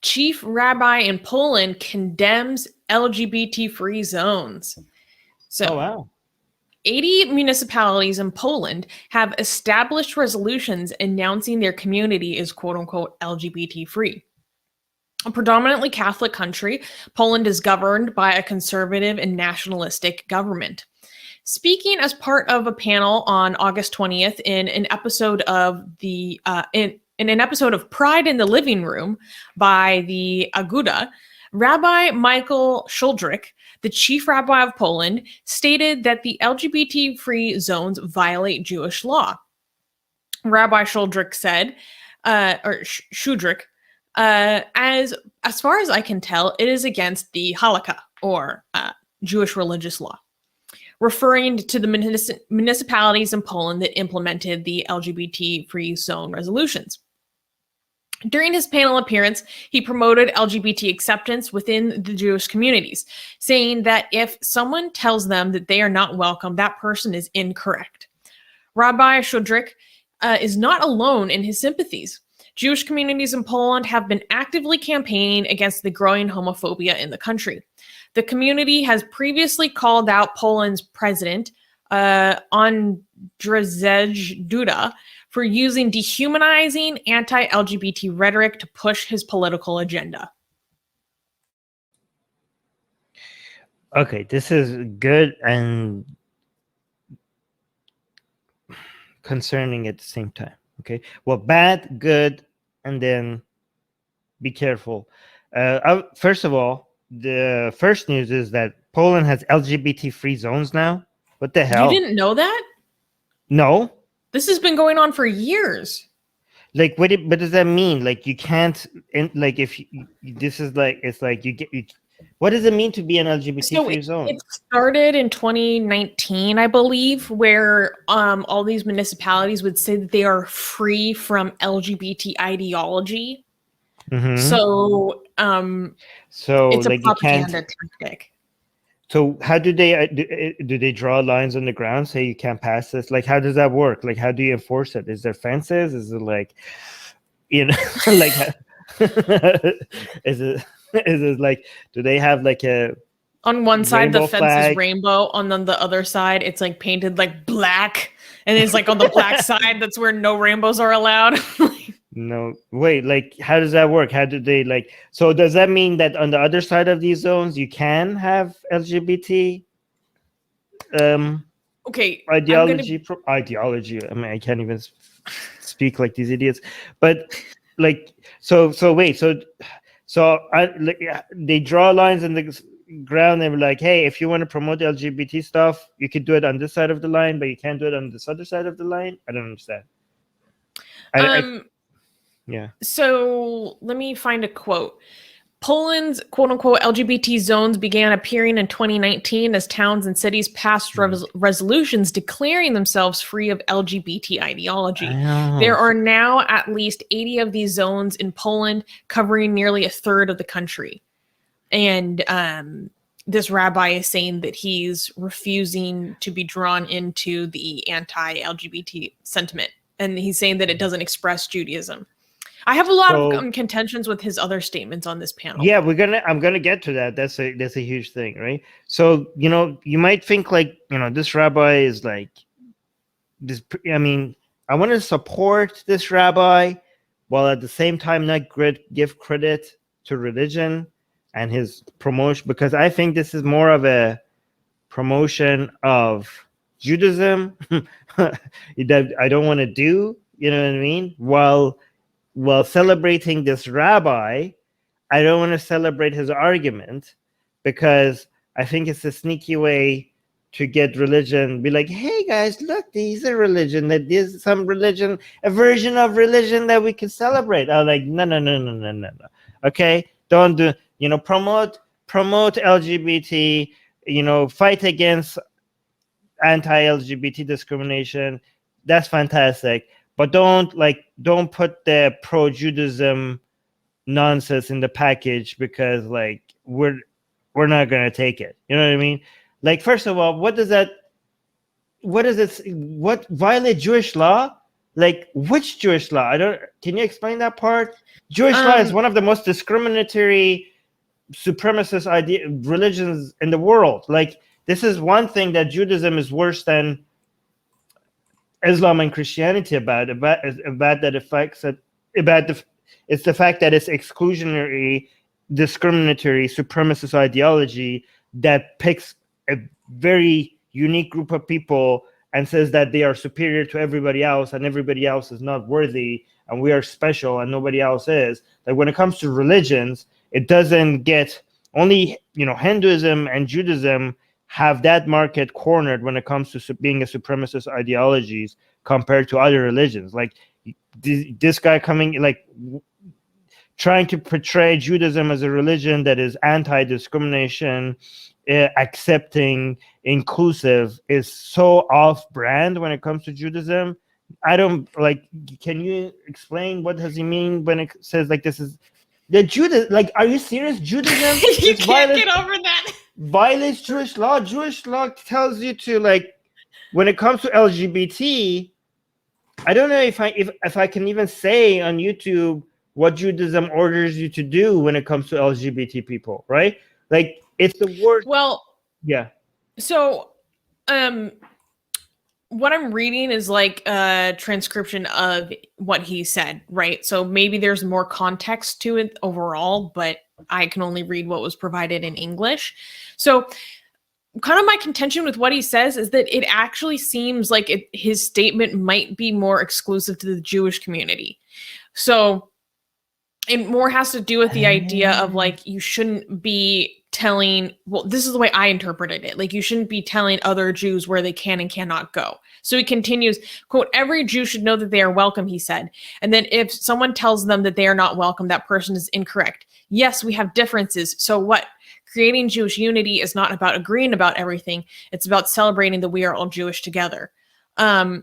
Chief Rabbi in Poland condemns LGBT-free zones. So, oh, wow. 80 municipalities in Poland have established resolutions announcing their community is quote-unquote LGBT-free. A predominantly Catholic country, Poland is governed by a conservative and nationalistic government. Speaking as part of a panel on August 20th in an episode of in an episode of Pride in the Living Room by the Aguda, Rabbi Michael Schudrich, the Chief Rabbi of Poland, stated that the LGBT-free zones violate Jewish law. Rabbi Schudrich said, Schudrich, as far as I can tell, it is against the Halacha, or Jewish religious law, referring to the municipalities in Poland that implemented the LGBT-free zone resolutions. During his panel appearance, he promoted LGBT acceptance within the Jewish communities, saying that if someone tells them that they are not welcome, that person is incorrect. Rabbi Schudrich is not alone in his sympathies. Jewish communities in Poland have been actively campaigning against the growing homophobia in the country. The community has previously called out Poland's president, Andrzej Duda, for using dehumanizing anti-LGBT rhetoric to push his political agenda. Okay, this is good and concerning at the same time. Okay, well, bad, good, and then be careful. First of all, the first news is that Poland has LGBT-free zones now. What the hell? You didn't know that? No. This has been going on for years. Like, what does that mean? Like, you can't, like, if this is like, it's like what does it mean to be an LGBT-free zone? It started in 2019, I believe, where all these municipalities would say that they are free from LGBT ideology. Mm-hmm. So it's like, a propaganda tactic. So how do they draw lines on the ground, say you can't pass this? Like, how does that work? Like, how do you enforce it? Is there fences? Is it like, like, is it like, do they have like a on one side the fence flag is rainbow, on the other side it's like painted like black, and it's like on the black side that's where no rainbows are allowed? No, wait, like, how does that work? How do they, like, so does that mean that on the other side of these zones you can have LGBT okay, ideology? I mean, I can't even speak like these idiots, but like, so wait, so they draw lines in the ground and we're like, hey, if you want to promote LGBT stuff, you could do it on this side of the line, but you can't do it on this other side of the line. I don't understand. Yeah. So let me find a quote. Poland's quote-unquote LGBT zones began appearing in 2019 as towns and cities passed resolutions declaring themselves free of LGBT ideology. There are now at least 80 of these zones in Poland, covering nearly a third of the country. And this rabbi is saying that he's refusing to be drawn into the anti-LGBT sentiment. And he's saying that it doesn't express Judaism. I have a lot of contentions with his other statements on this panel. Yeah, I'm gonna get to that. That's a huge thing, right? So, you might think like, this rabbi is like this. I mean, I want to support this rabbi while at the same time not give credit to religion and his promotion, because I think this is more of a promotion of Judaism that I don't want to do. You know what I mean? While celebrating this rabbi, I don't want to celebrate his argument, because I think it's a sneaky way to get religion, be like, hey guys, look, these are religion, that there's some religion, a version of religion that we can celebrate. I'm like, no. Okay, don't do, promote LGBT, fight against anti-LGBT discrimination. That's fantastic. But don't put the pro-Judaism nonsense in the package, because like we're not gonna take it. You know what I mean? Like, first of all, what violate Jewish law? Like, which Jewish law? Can you explain that part? Jewish law is one of the most discriminatory supremacist religions in the world. Like, this is one thing that Judaism is worse than Islam and Christianity about that affects it, it's the fact that it's exclusionary, discriminatory, supremacist ideology that picks a very unique group of people and says that they are superior to everybody else and everybody else is not worthy and we are special and nobody else is. Like, when it comes to religions, it doesn't get only, Hinduism and Judaism have that market cornered when it comes to being a supremacist ideologies compared to other religions. Like, this guy trying to portray Judaism as a religion that is anti-discrimination, accepting, inclusive, is so off-brand when it comes to Judaism. I don't like. Can you explain what does he mean when it says like this is the Judas? Like, are you serious? Judaism? You can't get over that. Violates Jewish law. Jewish law tells you to, like, when it comes to LGBT, I don't know if I can even say on YouTube what Judaism orders you to do when it comes to LGBT people, right? Like, it's the word. Well, yeah. So, what I'm reading is like a transcription of what he said, right? So maybe there's more context to it overall, but I can only read what was provided in English. So kind of my contention with what he says is that it actually seems like his statement might be more exclusive to the Jewish community. So it more has to do with the idea of, like, you shouldn't be telling, well, this is the way I interpreted it. Like, you shouldn't be telling other Jews where they can and cannot go. So he continues, quote, every Jew should know that they are welcome, he said. And then if someone tells them that they are not welcome, that person is incorrect. Yes, we have differences. So what? Creating Jewish unity is not about agreeing about everything. It's about celebrating that we are all Jewish together. So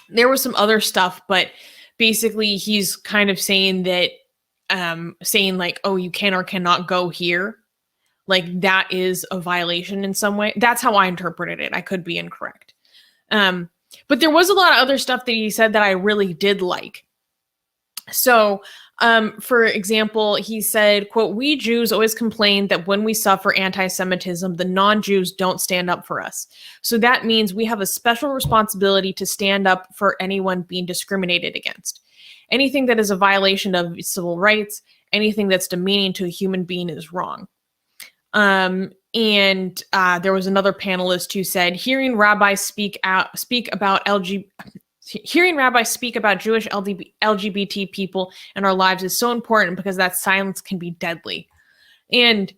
there was some other stuff, but basically he's kind of saying that, saying like, oh, you can or cannot go here. Like, that is a violation in some way. That's how I interpreted it. I could be incorrect. But there was a lot of other stuff that he said that I really did like. So, for example, he said, quote, we Jews always complain that when we suffer anti-Semitism, the non-Jews don't stand up for us. So that means we have a special responsibility to stand up for anyone being discriminated against. Anything that is a violation of civil rights, anything that's demeaning to a human being is wrong. There was another panelist who said, hearing rabbis speak about Jewish LGBT people in our lives is so important because that silence can be deadly. And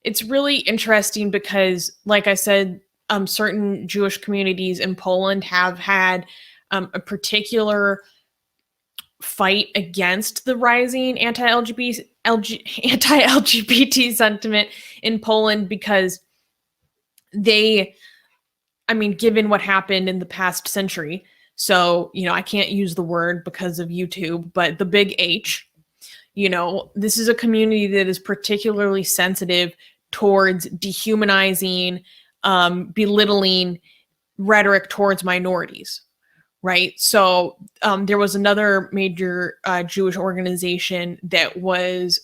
it's really interesting because, like I said, certain Jewish communities in Poland have had a particular fight against the rising anti-LGBT sentiment in Poland because given what happened in the past century, so, I can't use the word because of YouTube, but the big H, this is a community that is particularly sensitive towards dehumanizing, belittling rhetoric towards minorities, right? So there was another major Jewish organization that was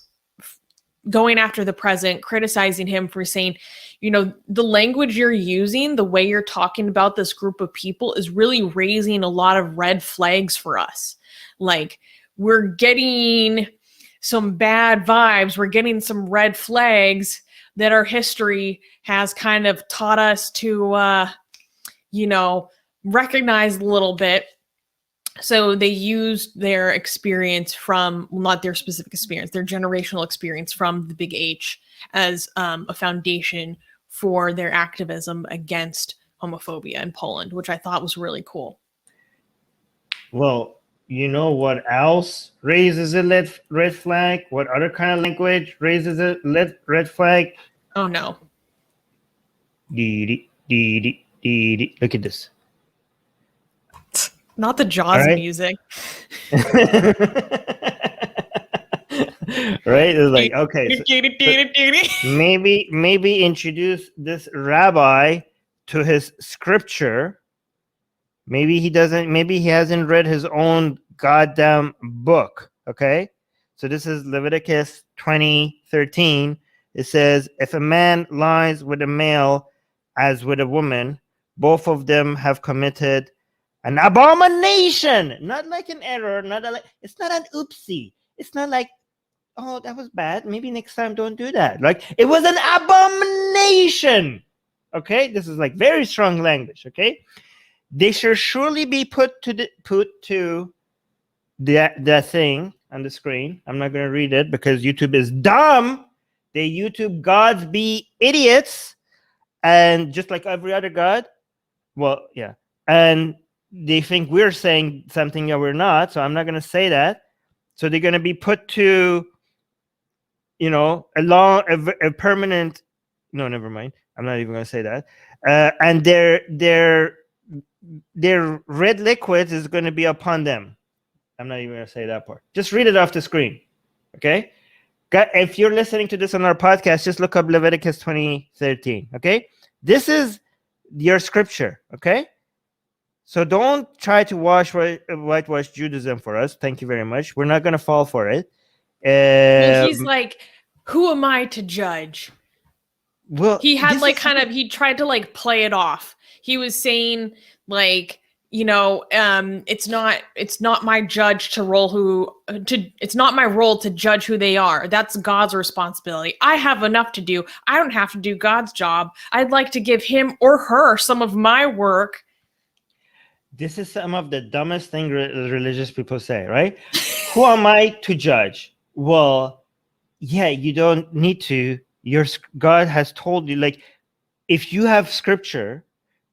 going after the president, criticizing him for saying, the language you're using, the way you're talking about this group of people is really raising a lot of red flags for us. Like, we're getting some bad vibes. We're getting some red flags that our history has kind of taught us to, recognize a little bit. So they used their experience from, well, not their specific experience, their generational experience from the Big H as a foundation for their activism against homophobia in Poland, which I thought was really cool. Well, you know what else raises a red flag? What other kind of language raises a red flag? Oh, no. Look at this. Not the Jaws music. right? It's like, okay, so maybe introduce this rabbi to his scripture. Maybe he hasn't read his own goddamn book. Okay, so this is Leviticus 20:13. It says, if a man lies with a male as with a woman, both of them have committed an abomination. Not like an error, it's not an oopsie. It's not like, oh, that was bad, maybe next time don't do that. Like, it was an abomination. Okay, this is like very strong language. Okay, they shall surely be put to the thing on the screen. I'm not going to read it because YouTube is dumb. They YouTube gods be idiots, and just like every other god. Well, yeah, and they think we're saying something that we're not. So I'm not going to say that. So they're going to be put to, a permanent. No, never mind. I'm not even going to say that. And their red liquids is going to be upon them. I'm not even going to say that part. Just read it off the screen. Okay? If you're listening to this on our podcast, just look up Leviticus 20:13. Okay? This is your scripture. Okay? So don't try to whitewash Judaism for us. Thank you very much. We're not going to fall for it. Well, he's like, who am I to judge? Well, he had he tried to like play it off. He was saying like, it's not my judge it's not my role to judge who they are. That's God's responsibility. I have enough to do. I don't have to do God's job. I'd like to give him or her some of my work. This is some of the dumbest thing religious people say, right? Who am I to judge? Well, yeah, you don't need to. God has told you, like, if you have scripture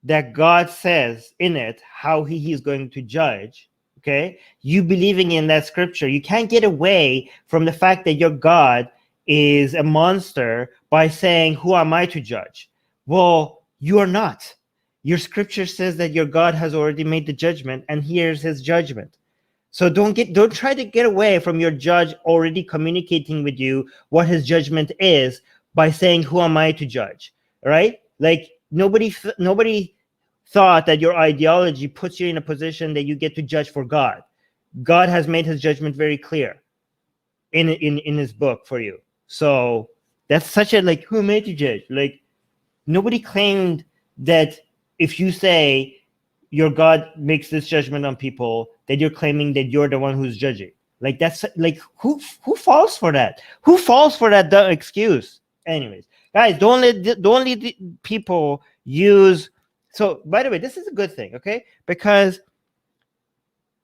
that God says in it how he is going to judge, okay, you believing in that scripture, you can't get away from the fact that your God is a monster by saying, who am I to judge? Well, you are not. Your scripture says that your God has already made the judgment, and here's his judgment. So don't try to get away from your judge already communicating with you what his judgment is by saying, who am I to judge? Right? Like, nobody thought that your ideology puts you in a position that you get to judge for God. God has made his judgment very clear in his book for you. So that's such a, like, who am I to judge? Like, nobody claimed that if you say your God makes this judgment on people, that you're claiming that you're the one who's judging. Like, that's like, who falls for that? Who falls for that dumb excuse? Anyways, guys, don't let people use. So, by the way, this is a good thing, okay? Because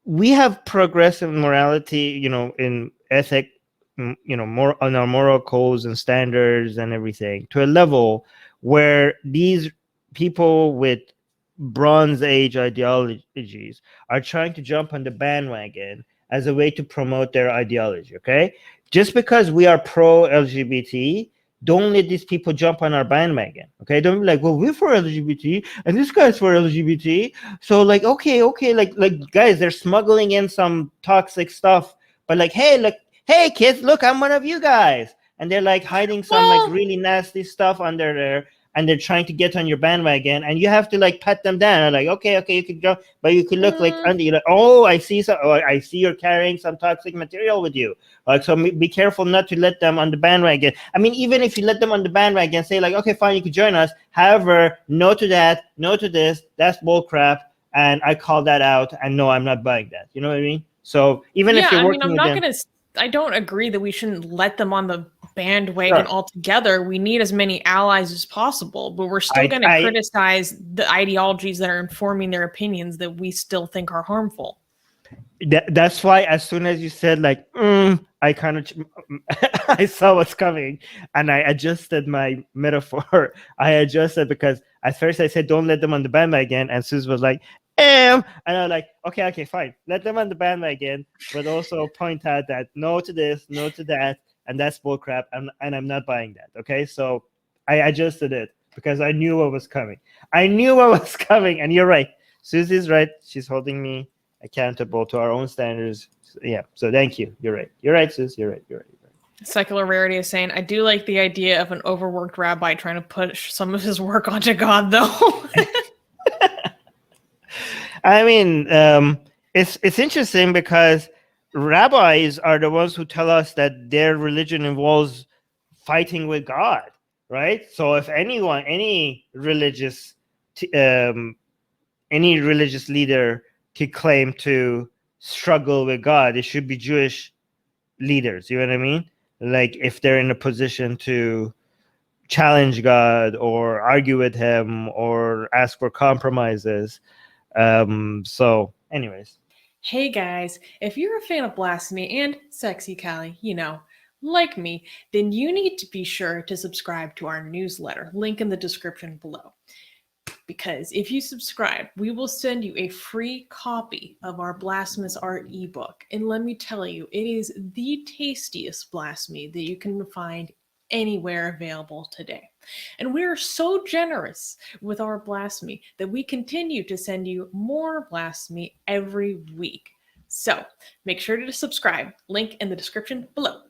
we have progressive morality, in ethic, more on our moral codes and standards and everything, to a level where these people with Bronze Age ideologies are trying to jump on the bandwagon as a way to promote their ideology, okay? Just because we are pro-LGBT, don't let these people jump on our bandwagon, okay? Don't be like, well, we're for LGBT, and this guy's for LGBT, so, like, okay, like guys, they're smuggling in some toxic stuff, but like, hey, kids, look, I'm one of you guys, and they're like hiding some like really nasty stuff under there, and they're trying to get on your bandwagon, and you have to like pat them down. And like, okay, you can jump, but you could look like under. You're like, oh, I see you're carrying some toxic material with you. Like, so be careful not to let them on the bandwagon. I mean, even if you let them on the bandwagon, say like, okay, fine, you could join us. However, no to that, no to this. That's bull crap, and I call that out. And no, I'm not buying that. You know what I mean? So even if you're working with them, I don't agree that we shouldn't let them on the bandwagon altogether. We need as many allies as possible, but we're still going to criticize the ideologies that are informing their opinions that we still think are harmful. That's why as soon as you said like, I kind of, I saw what's coming, and I adjusted my metaphor. I adjusted because at first I said, don't let them on the bandwagon, and Suze was like, and I was like, okay, fine, let them on the bandwagon, but also point out that no to this, no to that, and that's bullcrap, and I'm not buying that. Okay, so I adjusted it because I knew what was coming. And you're right. Susie's right. She's holding me accountable to our own standards. Yeah. So thank you. You're right. You're right, Suze. You're right. Secular Rarity is saying, I do like the idea of an overworked rabbi trying to push some of his work onto God, though. I mean, it's interesting because rabbis are the ones who tell us that their religion involves fighting with God, right? So if anyone, any religious leader could claim to struggle with God, it should be Jewish leaders. You know what I mean? Like if they're in a position to challenge God or argue with him or ask for compromises. So anyways. Hey guys, if you're a fan of blasphemy and sexy Callie, like me, then you need to be sure to subscribe to our newsletter, link in the description below. Because if you subscribe, we will send you a free copy of our blasphemous art ebook. And let me tell you, it is the tastiest blasphemy that you can find anywhere available today. And we are so generous with our blasphemy that we continue to send you more blasphemy every week. So make sure to subscribe, link in the description below.